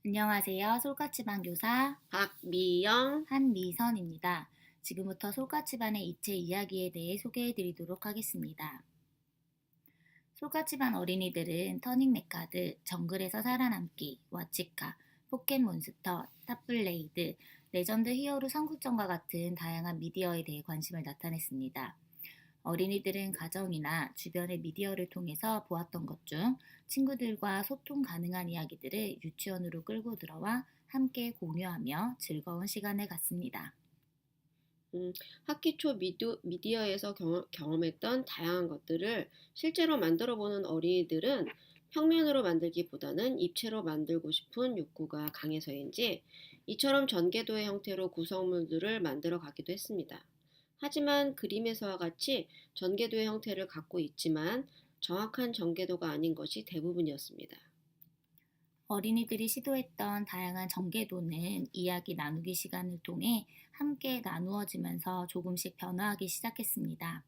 안녕하세요. 솔까치반 교사 박미영. 한미선입니다. 지금부터 솔까치반의 입체 이야기에 대해 소개해 드리도록 하겠습니다. 솔까치반 어린이들은 터닝 메카드, 정글에서 살아남기, 와치카, 포켓몬스터, 탑블레이드, 레전드 히어로 삼국전과 같은 다양한 미디어에 대해 관심을 나타냈습니다. 어린이들은 가정이나 주변의 미디어를 통해서 보았던 것 중 친구들과 소통 가능한 이야기들을 유치원으로 끌고 들어와 함께 공유하며 즐거운 시간을 갖습니다. 음, 학기 초 미디어에서 경험했던 다양한 것들을 실제로 만들어 보는 어린이들은 평면으로 만들기보다는 입체로 만들고 싶은 욕구가 강해서인지 이처럼 전개도의 형태로 구성물들을 만들어 가기도 했습니다. 하지만 그림에서와 같이 전개도의 형태를 갖고 있지만 정확한 전개도가 아닌 것이 대부분이었습니다. 어린이들이 시도했던 다양한 전개도는 이야기 나누기 시간을 통해 함께 나누어지면서 조금씩 변화하기 시작했습니다.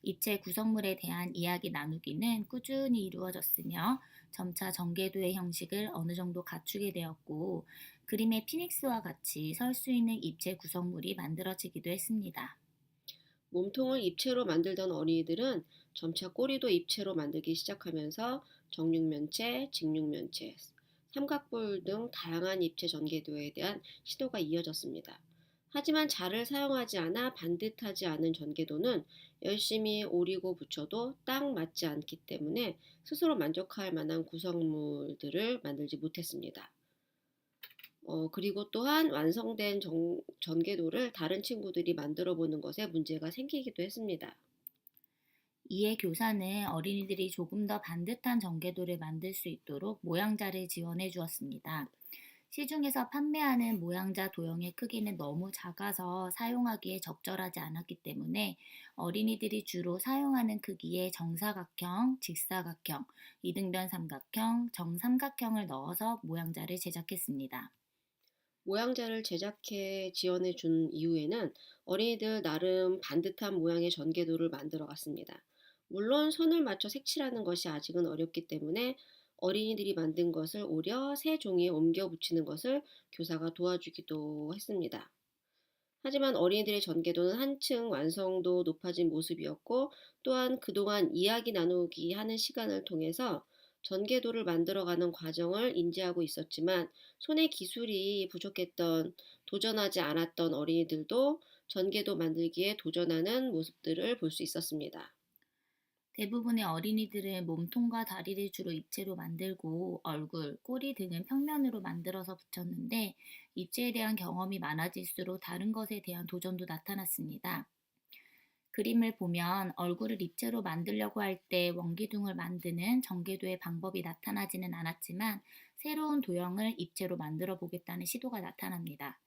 입체 구성물에 대한 이야기 나누기는 꾸준히 이루어졌으며 점차 전개도의 형식을 어느 정도 갖추게 되었고, 그림의 피닉스와 같이 설 수 있는 입체 구성물이 만들어지기도 했습니다. 몸통을 입체로 만들던 어린이들은 점차 꼬리도 입체로 만들기 시작하면서 정육면체, 직육면체, 삼각뿔 등 다양한 입체 전개도에 대한 시도가 이어졌습니다. 하지만 잘을 사용하지 않아 반듯하지 않은 전개도는 열심히 오리고 붙여도 딱 맞지 않기 때문에 스스로 만족할 만한 구성물들을 만들지 못했습니다. 그리고 또한 완성된 전개도를 다른 친구들이 만들어 보는 것에 문제가 생기기도 했습니다. 이에 교사는 어린이들이 조금 더 반듯한 전개도를 만들 수 있도록 모양자를 지원해 주었습니다. 시중에서 판매하는 모양자 도형의 크기는 너무 작아서 사용하기에 적절하지 않았기 때문에 어린이들이 주로 사용하는 크기의 정사각형, 직사각형, 이등변 삼각형, 정삼각형을 넣어서 모양자를 제작했습니다. 모양자를 제작해 지원해 준 이후에는 어린이들 나름 반듯한 모양의 전개도를 만들어 갔습니다. 물론 선을 맞춰 색칠하는 것이 아직은 어렵기 때문에 어린이들이 만든 것을 오려 새 종이에 옮겨 붙이는 것을 교사가 도와주기도 했습니다. 하지만 어린이들의 전개도는 한층 완성도 높아진 모습이었고, 또한 그동안 이야기 나누기 하는 시간을 통해서 전개도를 만들어가는 과정을 인지하고 있었지만, 손의 기술이 부족했던, 도전하지 않았던 어린이들도 전개도 만들기에 도전하는 모습들을 볼 수 있었습니다. 대부분의 어린이들은 몸통과 다리를 주로 입체로 만들고 얼굴, 꼬리 등은 평면으로 만들어서 붙였는데, 입체에 대한 경험이 많아질수록 다른 것에 대한 도전도 나타났습니다. 그림을 보면 얼굴을 입체로 만들려고 할 때 원기둥을 만드는 전개도의 방법이 나타나지는 않았지만, 새로운 도형을 입체로 만들어 보겠다는 시도가 나타납니다.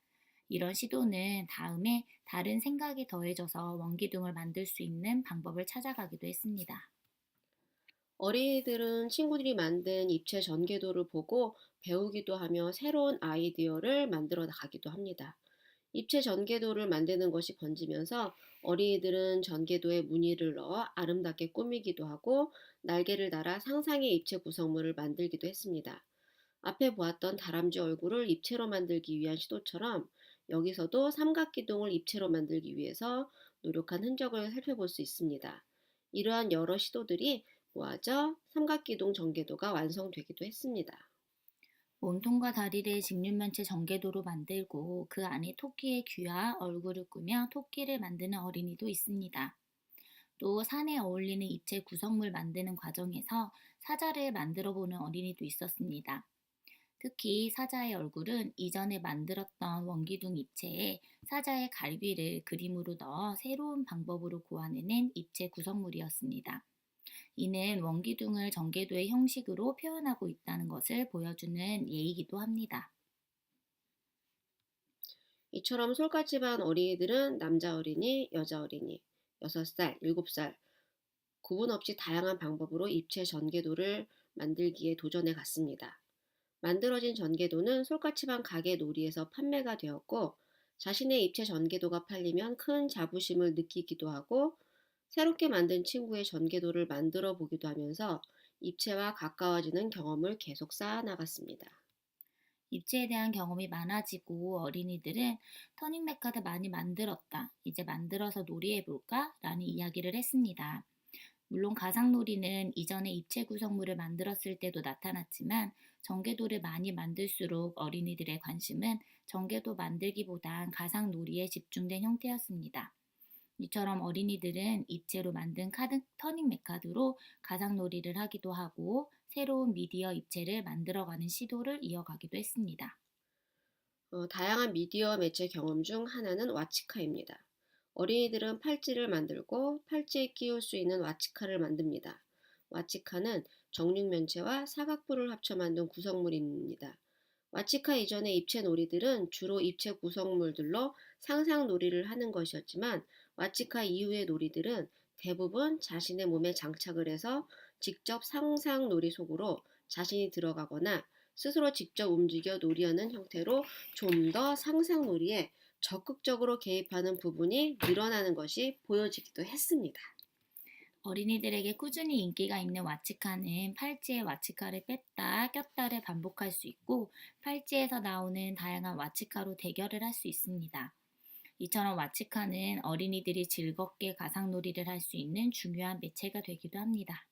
이런 시도는 다음에 다른 생각이 더해져서 원기둥을 만들 수 있는 방법을 찾아가기도 했습니다. 어린이들은 친구들이 만든 입체 전개도를 보고 배우기도 하며 새로운 아이디어를 만들어 가기도 합니다. 입체 전개도를 만드는 것이 번지면서 어린이들은 전개도에 무늬를 넣어 아름답게 꾸미기도 하고 날개를 달아 상상의 입체 구성물을 만들기도 했습니다. 앞에 보았던 다람쥐 얼굴을 입체로 만들기 위한 시도처럼 여기서도 삼각기둥을 입체로 만들기 위해서 노력한 흔적을 살펴볼 수 있습니다. 이러한 여러 시도들이 모아져 삼각기둥 전개도가 완성되기도 했습니다. 몸통과 다리를 직육면체 전개도로 만들고 그 안에 토끼의 귀와 얼굴을 꾸며 토끼를 만드는 어린이도 있습니다. 또 산에 어울리는 입체 구성물 만드는 과정에서 사자를 만들어 보는 어린이도 있었습니다. 특히 사자의 얼굴은 이전에 만들었던 원기둥 입체에 사자의 갈비를 그림으로 넣어 새로운 방법으로 고안해낸 입체 구성물이었습니다. 이는 원기둥을 전개도의 형식으로 표현하고 있다는 것을 보여주는 예이기도 합니다. 이처럼 솔까지반 어린이들은 남자 어린이, 여자 어린이, 6살, 7살 구분 없이 다양한 방법으로 입체 전개도를 만들기에 도전해 갔습니다. 만들어진 전개도는 솔까치반 가게 놀이에서 판매가 되었고, 자신의 입체 전개도가 팔리면 큰 자부심을 느끼기도 하고, 새롭게 만든 친구의 전개도를 만들어 보기도 하면서 입체와 가까워지는 경험을 계속 쌓아 나갔습니다. 입체에 대한 경험이 많아지고 어린이들은 터닝 메카드 많이 만들었다. 이제 만들어서 놀이해볼까? 라는 이야기를 했습니다. 물론 가상놀이는 이전에 입체 구성물을 만들었을 때도 나타났지만 전개도를 많이 만들수록 어린이들의 관심은 전개도 만들기보단 가상놀이에 집중된 형태였습니다. 이처럼 어린이들은 입체로 만든 카드 터닝 메카드로 가상놀이를 하기도 하고 새로운 미디어 입체를 만들어가는 시도를 이어가기도 했습니다. 다양한 미디어 매체 경험 중 하나는 와치카입니다. 어린이들은 팔찌를 만들고 팔찌에 끼울 수 있는 와치카를 만듭니다. 와치카는 정육면체와 사각부를 합쳐 만든 구성물입니다. 와치카 이전의 입체 놀이들은 주로 입체 구성물들로 상상 놀이를 하는 것이었지만 와치카 이후의 놀이들은 대부분 자신의 몸에 장착을 해서 직접 상상 놀이 속으로 자신이 들어가거나 스스로 직접 움직여 놀이하는 형태로 좀 더 상상 놀이에 적극적으로 개입하는 부분이 늘어나는 것이 보여지기도 했습니다. 어린이들에게 꾸준히 인기가 있는 와치카는 팔찌에 와치카를 뺐다 꼈다를 반복할 수 있고 팔찌에서 나오는 다양한 와치카로 대결을 할 수 있습니다. 이처럼 와치카는 어린이들이 즐겁게 가상놀이를 할 수 있는 중요한 매체가 되기도 합니다.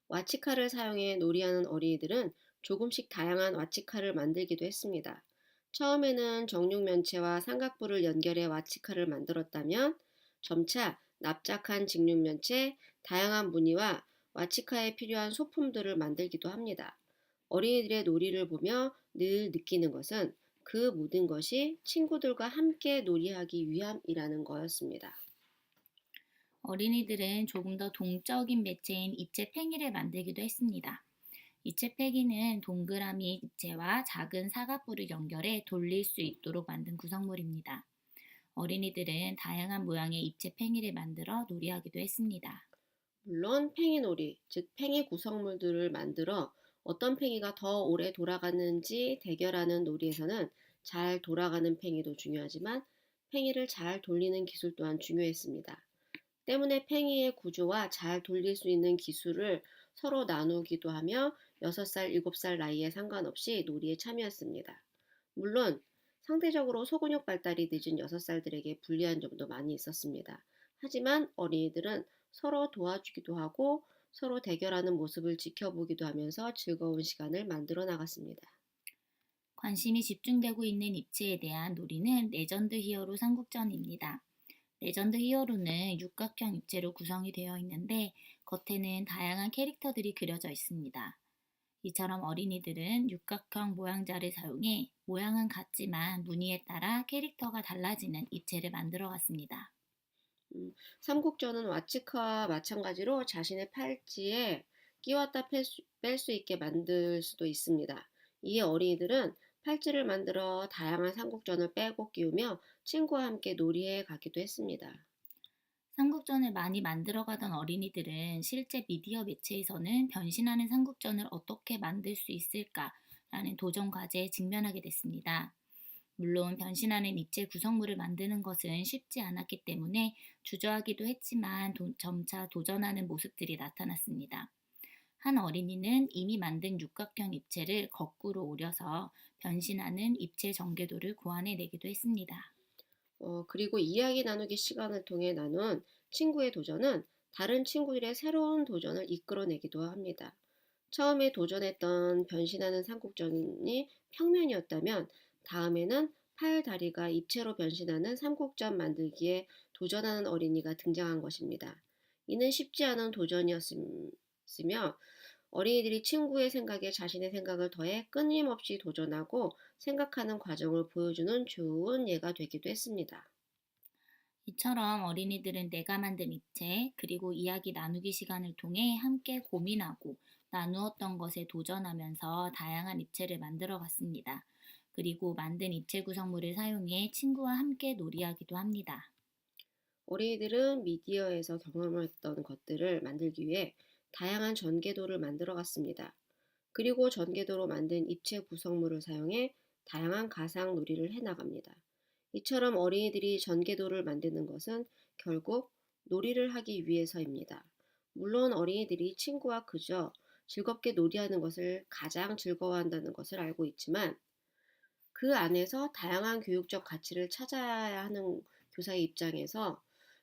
와치카를 사용해 놀이하는 어린이들은 조금씩 다양한 와치카를 만들기도 했습니다. 처음에는 정육면체와 삼각부를 연결해 와치카를 만들었다면 점차 납작한 직육면체, 다양한 무늬와 와치카에 필요한 소품들을 만들기도 합니다. 어린이들의 놀이를 보며 늘 느끼는 것은 그 모든 것이 친구들과 함께 놀이하기 위함이라는 거였습니다. 어린이들은 조금 더 동적인 매체인 입체 팽이를 만들기도 했습니다. 입체 팽이는 동그라미 입체와 작은 사각부를 연결해 돌릴 수 있도록 만든 구성물입니다. 어린이들은 다양한 모양의 입체 팽이를 만들어 놀이하기도 했습니다. 물론 팽이놀이, 즉 팽이 구성물들을 만들어 어떤 팽이가 더 오래 돌아가는지 대결하는 놀이에서는 잘 돌아가는 팽이도 중요하지만 팽이를 잘 돌리는 기술 또한 중요했습니다. 때문에 팽이의 구조와 잘 돌릴 수 있는 기술을 서로 나누기도 하며 6살, 7살 나이에 상관없이 놀이에 참여했습니다. 물론 상대적으로 소근육 발달이 늦은 6살들에게 불리한 점도 많이 있었습니다. 하지만 어린이들은 서로 도와주기도 하고 서로 대결하는 모습을 지켜보기도 하면서 즐거운 시간을 만들어 나갔습니다. 관심이 집중되고 있는 입체에 대한 놀이는 레전드 히어로 삼국전입니다. 레전드 히어로는 육각형 입체로 구성이 되어 있는데 겉에는 다양한 캐릭터들이 그려져 있습니다. 이처럼 어린이들은 육각형 모양자를 사용해 모양은 같지만 무늬에 따라 캐릭터가 달라지는 입체를 만들어 갔습니다. 삼국전은 와치카와 마찬가지로 자신의 팔찌에 끼웠다 뺄 수 있게 만들 수도 있습니다. 이에 어린이들은 팔찌를 만들어 다양한 삼국전을 빼고 끼우며 친구와 함께 놀이해 가기도 했습니다. 삼국전을 많이 만들어가던 어린이들은 실제 미디어 매체에서는 변신하는 삼국전을 어떻게 만들 수 있을까라는 도전 과제에 직면하게 됐습니다. 물론 변신하는 입체 구성물을 만드는 것은 쉽지 않았기 때문에 주저하기도 했지만 점차 도전하는 모습들이 나타났습니다. 한 어린이는 이미 만든 육각형 입체를 거꾸로 오려서 변신하는 입체 전개도를 고안해내기도 했습니다. 그리고 이야기 나누기 시간을 통해 나눈 친구의 도전은 다른 친구들의 새로운 도전을 이끌어내기도 합니다. 처음에 도전했던 변신하는 삼국전이 평면이었다면 다음에는 팔, 다리가 입체로 변신하는 삼국전 만들기에 도전하는 어린이가 등장한 것입니다. 이는 쉽지 않은 도전이었으며 어린이들이 친구의 생각에 자신의 생각을 더해 끊임없이 도전하고 생각하는 과정을 보여주는 좋은 예가 되기도 했습니다. 이처럼 어린이들은 내가 만든 입체, 그리고 이야기 나누기 시간을 통해 함께 고민하고 나누었던 것에 도전하면서 다양한 입체를 만들어 갔습니다. 그리고 만든 입체 구성물을 사용해 친구와 함께 놀이하기도 합니다. 어린이들은 미디어에서 경험했던 것들을 만들기 위해 다양한 전개도를 만들어 갔습니다. 그리고 전개도로 만든 입체 구성물을 사용해 다양한 가상 놀이를 해나갑니다. 이처럼 어린이들이 전개도를 만드는 것은 결국 놀이를 하기 위해서입니다. 물론 어린이들이 친구와 그저 즐겁게 놀이하는 것을 가장 즐거워한다는 것을 알고 있지만 그 안에서 다양한 교육적 가치를 찾아야 하는 교사의 입장에서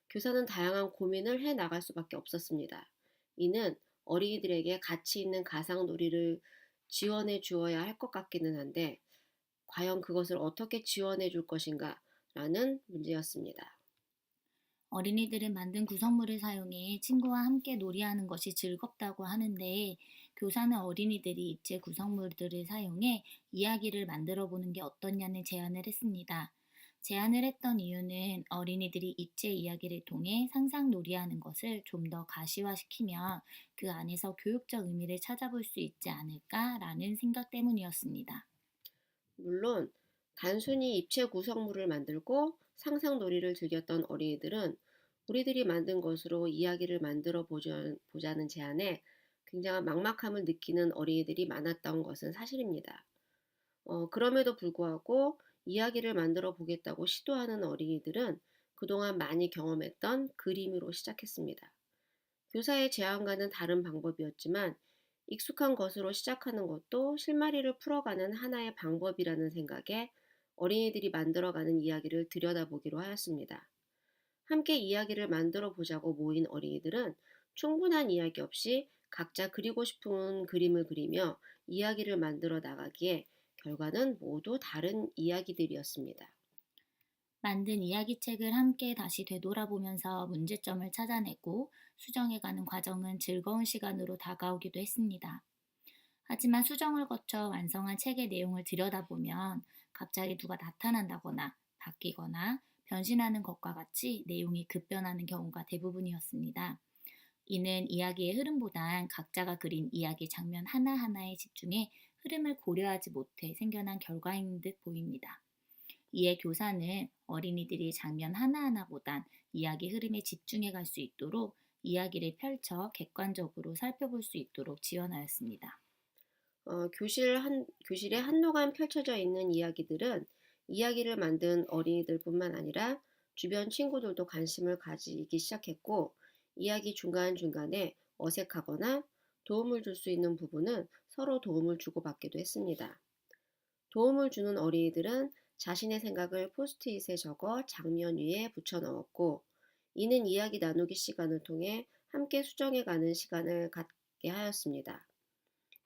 교사는 다양한 고민을 해 나갈 수밖에 없었습니다. 이는 어린이들에게 가치 있는 가상 놀이를 지원해 주어야 할 것 같기는 한데 과연 그것을 어떻게 지원해 줄 것인가 라는 문제였습니다. 어린이들은 만든 구성물을 사용해 친구와 함께 놀이하는 것이 즐겁다고 하는데, 교사는 어린이들이 입체 구성물들을 사용해 이야기를 만들어 보는 게 어떻냐는 제안을 했습니다. 제안을 했던 이유는 어린이들이 입체 이야기를 통해 상상 놀이하는 것을 좀 더 가시화시키면 그 안에서 교육적 의미를 찾아볼 수 있지 않을까라는 생각 때문이었습니다. 물론 단순히 입체 구성물을 만들고 상상 놀이를 즐겼던 어린이들은 우리들이 만든 것으로 이야기를 보자는 제안에 굉장한 막막함을 느끼는 어린이들이 많았던 것은 사실입니다. 그럼에도 불구하고 이야기를 만들어 보겠다고 시도하는 어린이들은 그동안 많이 경험했던 그림으로 시작했습니다. 교사의 제안과는 다른 방법이었지만 익숙한 것으로 시작하는 것도 실마리를 풀어가는 하나의 방법이라는 생각에 어린이들이 만들어가는 이야기를 들여다보기로 하였습니다. 함께 이야기를 만들어 보자고 모인 어린이들은 충분한 이야기 없이 각자 그리고 싶은 그림을 그리며 이야기를 만들어 나가기에 결과는 모두 다른 이야기들이었습니다. 만든 이야기책을 함께 다시 되돌아보면서 문제점을 찾아내고 수정해가는 과정은 즐거운 시간으로 다가오기도 했습니다. 하지만 수정을 거쳐 완성한 책의 내용을 들여다보면 갑자기 누가 나타난다거나 바뀌거나 변신하는 것과 같이 내용이 급변하는 경우가 대부분이었습니다. 이는 이야기의 흐름보단 각자가 그린 이야기 장면 하나하나에 집중해 흐름을 고려하지 못해 생겨난 결과인 듯 보입니다. 이에 교사는 어린이들이 장면 하나하나보단 이야기 흐름에 집중해 갈 수 있도록 이야기를 펼쳐 객관적으로 살펴볼 수 있도록 지원하였습니다. 교실에 한동안 펼쳐져 있는 이야기들은 이야기를 만든 어린이들뿐만 아니라 주변 친구들도 관심을 가지기 시작했고, 이야기 중간중간에 어색하거나 도움을 줄 수 있는 부분은 서로 도움을 주고받기도 했습니다. 도움을 주는 어린이들은 자신의 생각을 포스트잇에 적어 장면 위에 붙여 넣었고, 이는 이야기 나누기 시간을 통해 함께 수정해가는 시간을 갖게 하였습니다.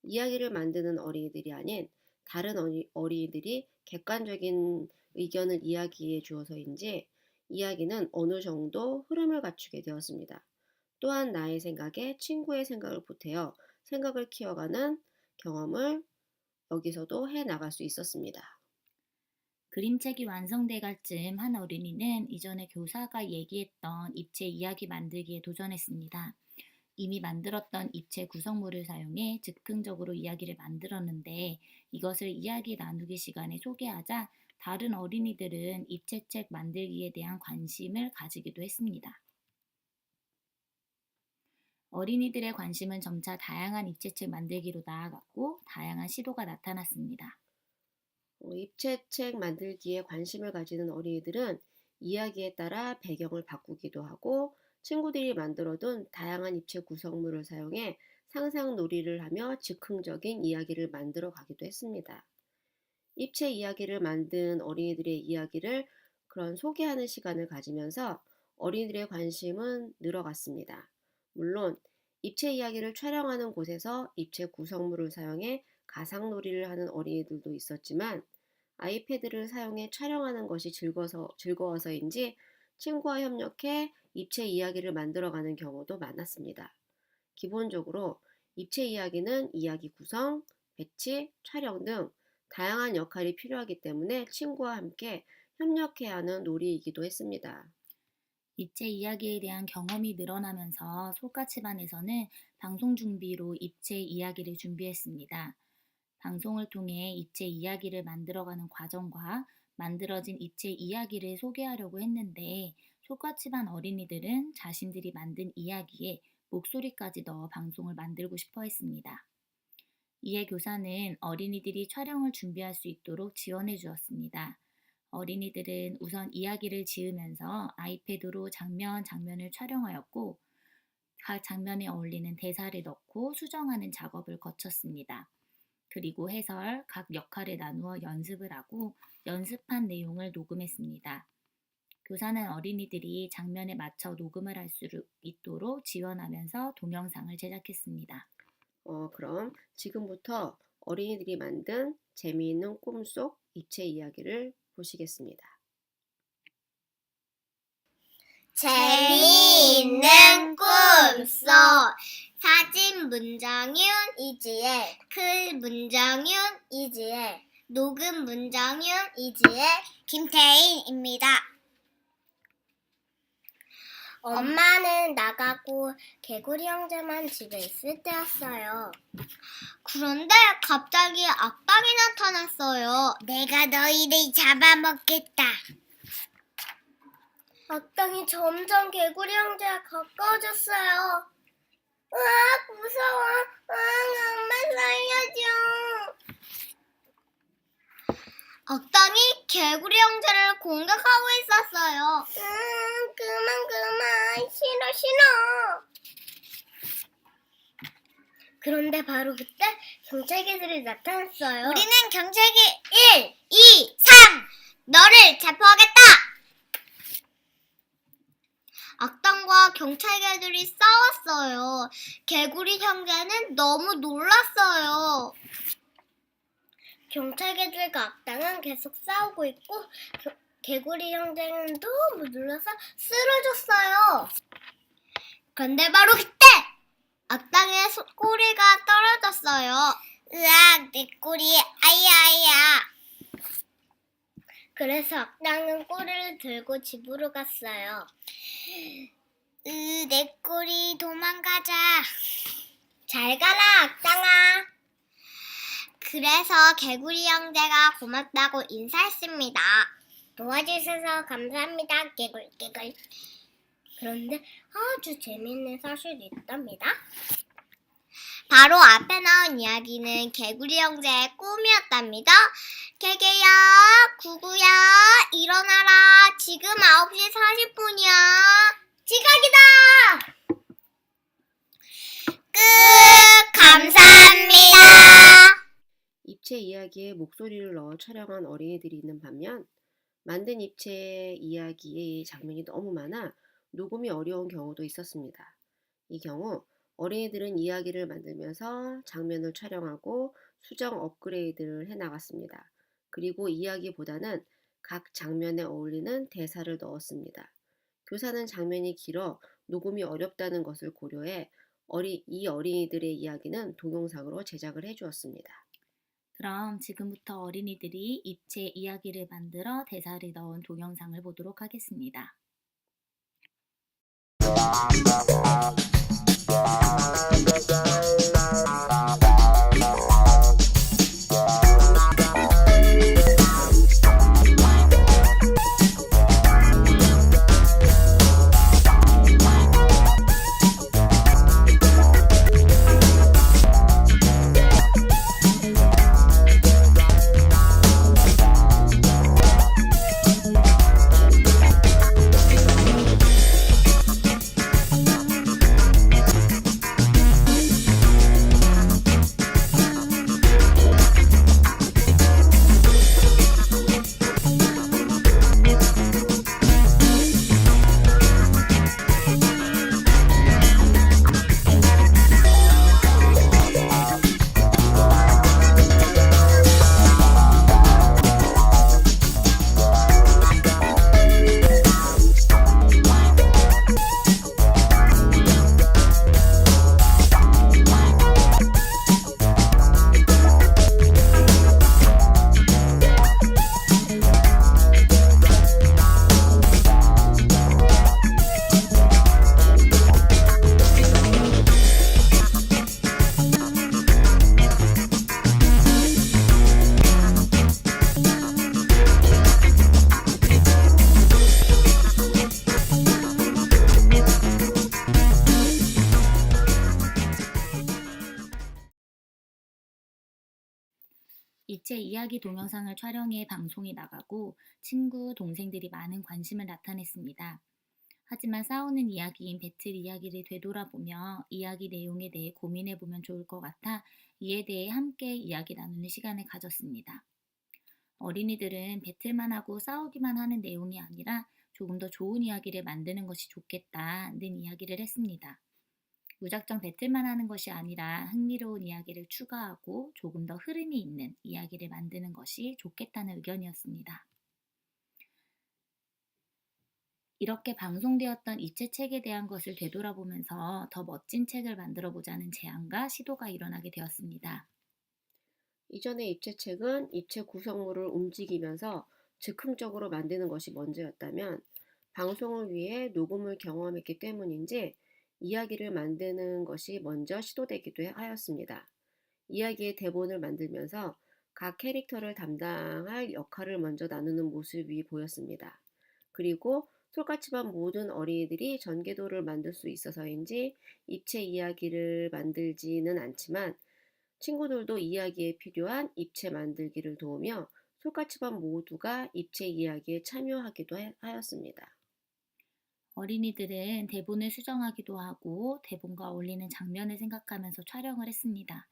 이야기를 만드는 어린이들이 아닌 다른 어린이들이 객관적인 의견을 이야기해 주어서인지 이야기는 어느 정도 흐름을 갖추게 되었습니다. 또한 나의 생각에 친구의 생각을 보태어 생각을 키워가는 경험을 여기서도 해 나갈 수 있었습니다. 그림책이 완성돼갈 즈음 한 어린이는 이전에 교사가 얘기했던 입체 이야기 만들기에 도전했습니다. 이미 만들었던 입체 구성물을 사용해 즉흥적으로 이야기를 만들었는데, 이것을 이야기 나누기 시간에 소개하자 다른 어린이들은 입체책 만들기에 대한 관심을 가지기도 했습니다. 어린이들의 관심은 점차 다양한 입체책 만들기로 나아갔고 다양한 시도가 나타났습니다. 입체책 만들기에 관심을 가지는 어린이들은 이야기에 따라 배경을 바꾸기도 하고 친구들이 만들어둔 다양한 입체 구성물을 사용해 상상 놀이를 하며 즉흥적인 이야기를 만들어 가기도 했습니다. 입체 이야기를 만든 어린이들의 이야기를 그런 소개하는 시간을 가지면서 어린이들의 관심은 늘어갔습니다. 물론 입체 이야기를 촬영하는 곳에서 입체 구성물을 사용해 가상놀이를 하는 어린이들도 있었지만 아이패드를 사용해 촬영하는 것이 즐거워서인지 친구와 협력해 입체 이야기를 만들어가는 경우도 많았습니다. 기본적으로 입체 이야기는 이야기 구성, 배치, 촬영 등 다양한 역할이 필요하기 때문에 친구와 함께 협력해야 하는 놀이이기도 했습니다. 입체 이야기에 대한 경험이 늘어나면서 솔가치반에서는 방송 준비로 입체 이야기를 준비했습니다. 방송을 통해 입체 이야기를 만들어가는 과정과 만들어진 입체 이야기를 소개하려고 했는데, 솔가치반 어린이들은 자신들이 만든 이야기에 목소리까지 넣어 방송을 만들고 싶어 했습니다. 이에 교사는 어린이들이 촬영을 준비할 수 있도록 지원해 주었습니다. 어린이들은 우선 이야기를 지으면서 아이패드로 장면을 촬영하였고, 각 장면에 어울리는 대사를 넣고 수정하는 작업을 거쳤습니다. 그리고 해설, 각 역할을 나누어 연습을 하고 연습한 내용을 녹음했습니다. 교사는 어린이들이 장면에 맞춰 녹음을 할 수 있도록 지원하면서 동영상을 제작했습니다. 그럼 지금부터 어린이들이 만든 재미있는 꿈속 입체 이야기를 보시겠습니다. 재미있는 꿈속 사진 문장윤 이지혜 글 문장윤 이지혜 녹음 문장윤 이지혜 김태인입니다. 엄마는 나가고 개구리 형제만 집에 있을 때였어요. 그런데 갑자기 악당이 나타났어요. 내가 너희를 잡아먹겠다. 악당이 점점 개구리 형제와 가까워졌어요. 으악, 무서워. 으악, 엄마 살려줘. 악당이 개구리 형제를 공격하고 있었어요. 그만. 싫어. 그런데 바로 그때 경찰개들이 나타났어요. 우리는 경찰개 1, 2, 3. 너를 체포하겠다. 악당과 경찰개들이 싸웠어요. 개구리 형제는 너무 놀랐어요. 경찰개들과 악당은 계속 싸우고 있고 개구리 형제는 너무 놀라서 쓰러졌어요. 그런데 바로 그때 악당의 꼬리가 떨어졌어요. 으악, 내 꼬리, 아야. 그래서 악당은 꼬리를 들고 집으로 갔어요. 내 꼬리 도망가자. 잘 가라, 악당아. 그래서 개구리 형제가 고맙다고 인사했습니다. 도와주셔서 감사합니다, 개굴. 그런데 아주 재밌는 사실이 있답니다. 바로 앞에 나온 이야기는 개구리 형제의 꿈이었답니다. 개개야, 구구야, 일어나라. 지금 9시 40분이야. 지각이다. 끝. 감사합니다. 입체 이야기에 목소리를 넣어 촬영한 어린이들이 있는 반면 만든 입체 이야기의 장면이 너무 많아 녹음이 어려운 경우도 있었습니다. 이 경우 어린이들은 이야기를 만들면서 장면을 촬영하고 수정 업그레이드를 해나갔습니다. 그리고 이야기보다는 각 장면에 어울리는 대사를 넣었습니다. 교사는 장면이 길어 녹음이 어렵다는 것을 고려해 이 어린이들의 이야기는 동영상으로 제작을 해주었습니다. 그럼 지금부터 어린이들이 입체 이야기를 만들어 대사를 넣은 동영상을 보도록 하겠습니다. 입체 이야기 동영상을 촬영해 방송이 나가고 친구, 동생들이 많은 관심을 나타냈습니다. 하지만 싸우는 이야기인 배틀 이야기를 되돌아보며 이야기 내용에 대해 고민해보면 좋을 것 같아 이에 대해 함께 이야기 나누는 시간을 가졌습니다. 어린이들은 배틀만 하고 싸우기만 하는 내용이 아니라 조금 더 좋은 이야기를 만드는 것이 좋겠다는 이야기를 했습니다. 무작정 배틀만 하는 것이 아니라 흥미로운 이야기를 추가하고 조금 더 흐름이 있는 이야기를 만드는 것이 좋겠다는 의견이었습니다. 이렇게 방송되었던 입체책에 대한 것을 되돌아보면서 더 멋진 책을 만들어 보자는 제안과 시도가 일어나게 되었습니다. 이전의 입체책은 입체 구성물을 움직이면서 즉흥적으로 만드는 것이 먼저였다면 방송을 위해 녹음을 경험했기 때문인지 이야기를 만드는 것이 먼저 시도되기도 하였습니다. 이야기의 대본을 만들면서 각 캐릭터를 담당할 역할을 먼저 나누는 모습이 보였습니다. 그리고 솔까치반 모든 어린이들이 전개도를 만들 수 있어서인지 입체 이야기를 만들지는 않지만 친구들도 이야기에 필요한 입체 만들기를 도우며 솔까치반 모두가 입체 이야기에 참여하기도 하였습니다. 어린이들은 대본을 수정하기도 하고 대본과 어울리는 장면을 생각하면서 촬영을 했습니다.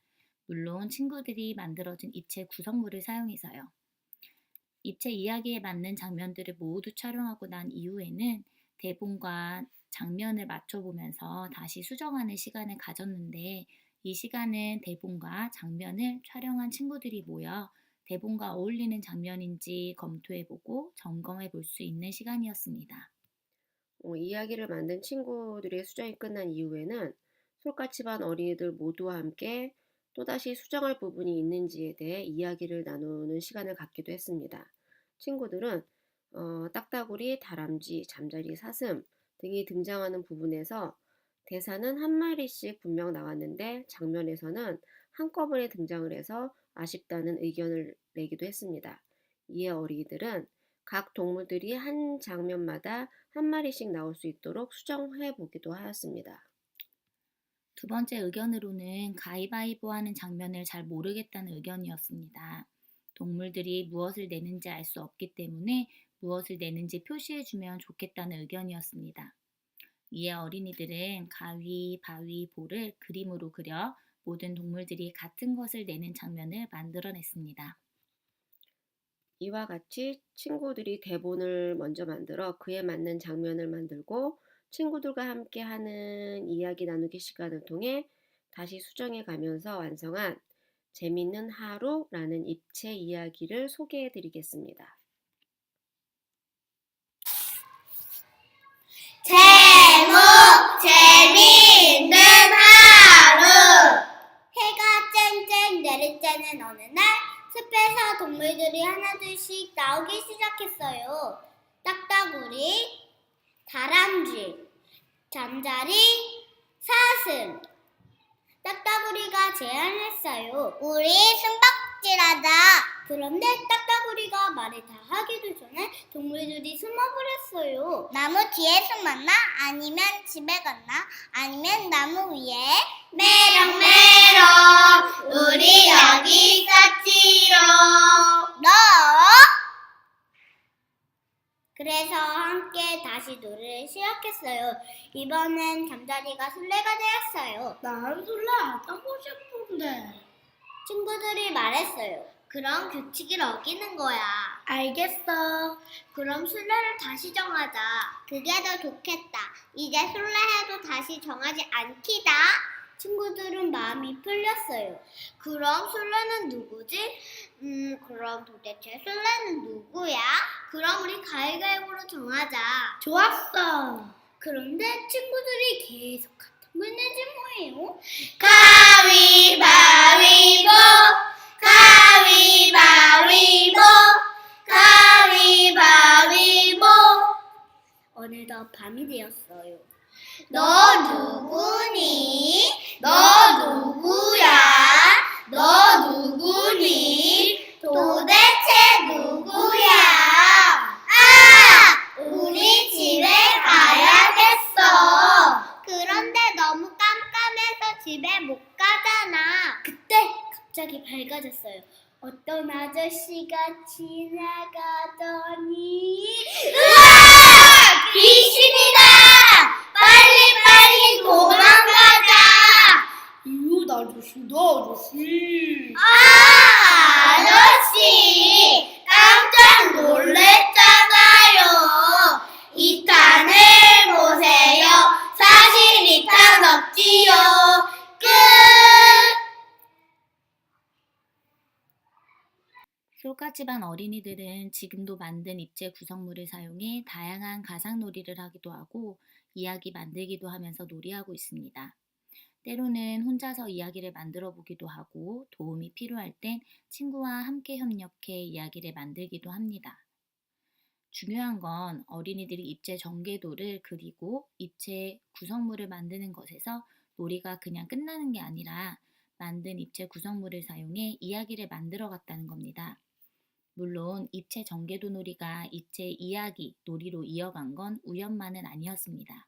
물론 친구들이 만들어진 입체 구성물을 사용해서요. 입체 이야기에 맞는 장면들을 모두 촬영하고 난 이후에는 대본과 장면을 맞춰보면서 다시 수정하는 시간을 가졌는데 이 시간은 대본과 장면을 촬영한 친구들이 모여 대본과 어울리는 장면인지 검토해보고 점검해볼 수 있는 시간이었습니다. 이야기를 만든 친구들의 수정이 끝난 이후에는 솔까치반 어린이들 모두와 함께 또다시 수정할 부분이 있는지에 대해 이야기를 나누는 시간을 갖기도 했습니다. 친구들은 딱따구리, 다람쥐, 잠자리, 사슴 등이 등장하는 부분에서 대사는 한 마리씩 분명 나왔는데 장면에서는 한꺼번에 등장을 해서 아쉽다는 의견을 내기도 했습니다. 이에 어린이들은 각 동물들이 한 장면마다 한 마리씩 나올 수 있도록 수정해 보기도 하였습니다. 두 번째 의견으로는 가위바위보 하는 장면을 잘 모르겠다는 의견이었습니다. 동물들이 무엇을 내는지 알 수 없기 때문에 무엇을 내는지 표시해주면 좋겠다는 의견이었습니다. 이에 어린이들은 가위바위보를 그림으로 그려 모든 동물들이 같은 것을 내는 장면을 만들어냈습니다. 이와 같이 친구들이 대본을 먼저 만들어 그에 맞는 장면을 만들고 친구들과 함께 하는 이야기 나누기 시간을 통해 다시 수정해 가면서 완성한 재밌는 하루라는 입체 이야기를 소개해 드리겠습니다. 제목 재미있는 하루. 해가 쨍쨍 내리쬐는 어느 날 숲에서 동물들이 하나둘씩 나오기 시작했어요. 딱따구리, 다람쥐, 잠자리, 사슴. 딱따구리가 제안했어요. 우리 숨바꼭질하자. 그런데 딱따구리가 말을 다 하기도 전에 동물들이 숨어버렸어요. 나무 뒤에 숨었나? 아니면 집에 갔나? 아니면 나무 위에? 메롱메롱 우리 여기 있었지롱. 너? 그래서 함께 다시 노래를 시작했어요. 이번엔 잠자리가 술래가 되었어요. 난 술래 안 타고 싶은데. 친구들이 말했어요. 그럼 규칙을 어기는 거야. 알겠어. 그럼 술래를 다시 정하자. 그게 더 좋겠다. 이제 술래해도 다시 정하지 않기다. 친구들은 마음이 풀렸어요. 그럼 술래는 누구지? 그럼 도대체 술래는 누구야? 그럼 우리 가위바위보로 정하자. 좋았어. 그런데 친구들이 계속 같은 걸 내지 뭐예요? 가위바위보, 가위바위보, 가위바위보. 어느덧 밤이 되었어요. 너 누구니? 너 누구야? 너 누구니? 도대체 누구야? 아! 우리 집에 가야겠어. 그런데 너무 깜깜해서 집에 못 가잖아. 그때 갑자기 밝아졌어요. 어떤 아저씨가 지나가더니 으아! 귀신이다! 아저씨. 아저씨, 깜짝 놀랬잖아요. 2탄을 보세요. 사실 2탄 없지요. 끝. 솔카 집안 어린이들은 지금도 만든 입체 구성물을 사용해 다양한 가상놀이를 하기도 하고 이야기 만들기도 하면서 놀이하고 있습니다. 때로는 혼자서 이야기를 만들어 보기도 하고 도움이 필요할 땐 친구와 함께 협력해 이야기를 만들기도 합니다. 중요한 건 어린이들이 입체 전개도를 그리고 입체 구성물을 만드는 것에서 놀이가 그냥 끝나는 게 아니라 만든 입체 구성물을 사용해 이야기를 만들어 갔다는 겁니다. 물론 입체 전개도 놀이가 입체 이야기 놀이로 이어간 건 우연만은 아니었습니다.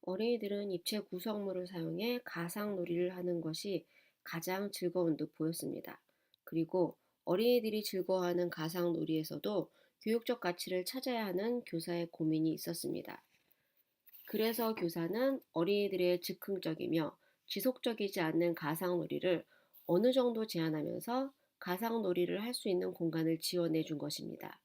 어린이들은 입체 구성물을 사용해 가상 놀이를 하는 것이 가장 즐거운 듯 보였습니다. 그리고 어린이들이 즐거워하는 가상 놀이에서도 교육적 가치를 찾아야 하는 교사의 고민이 있었습니다. 그래서 교사는 어린이들의 즉흥적이며 지속적이지 않는 가상 놀이를 어느 정도 제한하면서 가상 놀이를 할 수 있는 공간을 지원해 준 것입니다.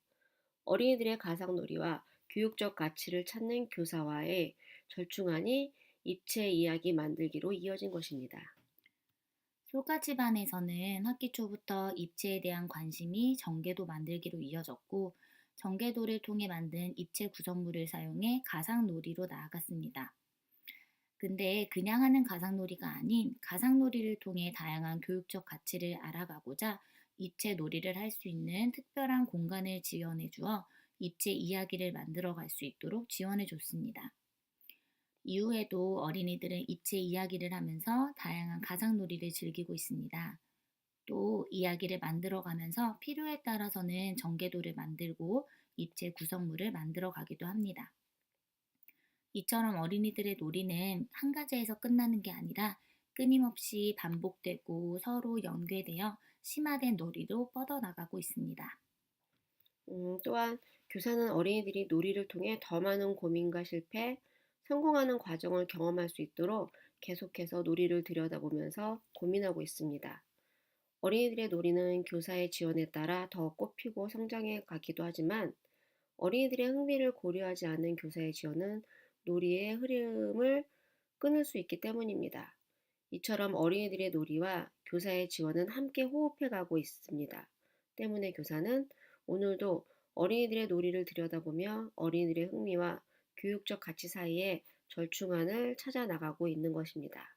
어린이들의 가상 놀이와 교육적 가치를 찾는 교사와의 절충안이 입체 이야기 만들기로 이어진 것입니다. 솔카 집안에서는 학기 초부터 입체에 대한 관심이 전개도 만들기로 이어졌고 전개도를 통해 만든 입체 구성물을 사용해 가상놀이로 나아갔습니다. 근데 그냥 하는 가상놀이가 아닌 가상놀이를 통해 다양한 교육적 가치를 알아가고자 입체 놀이를 할 수 있는 특별한 공간을 지원해 주어 입체 이야기를 만들어 갈 수 있도록 지원해 줬습니다. 이후에도 어린이들은 입체 이야기를 하면서 다양한 가상놀이를 즐기고 있습니다. 또 이야기를 만들어 가면서 필요에 따라서는 전개도를 만들고 입체 구성물을 만들어 가기도 합니다. 이처럼 어린이들의 놀이는 한 가지에서 끝나는 게 아니라 끊임없이 반복되고 서로 연계되어 심화된 놀이로 뻗어나가고 있습니다. 또한 교사는 어린이들이 놀이를 통해 더 많은 고민과 실패, 성공하는 과정을 경험할 수 있도록 계속해서 놀이를 들여다보면서 고민하고 있습니다. 어린이들의 놀이는 교사의 지원에 따라 더 꽃피고 성장해 가기도 하지만 어린이들의 흥미를 고려하지 않는 교사의 지원은 놀이의 흐름을 끊을 수 있기 때문입니다. 이처럼 어린이들의 놀이와 교사의 지원은 함께 호흡해 가고 있습니다. 때문에 교사는 오늘도 어린이들의 놀이를 들여다보며 어린이들의 흥미와 교육적 가치 사이에 절충안을 찾아 나가고 있는 것입니다.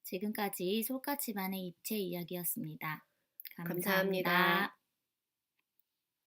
지금까지 솔까 집안의 입체 이야기였습니다. 감사합니다. 감사합니다.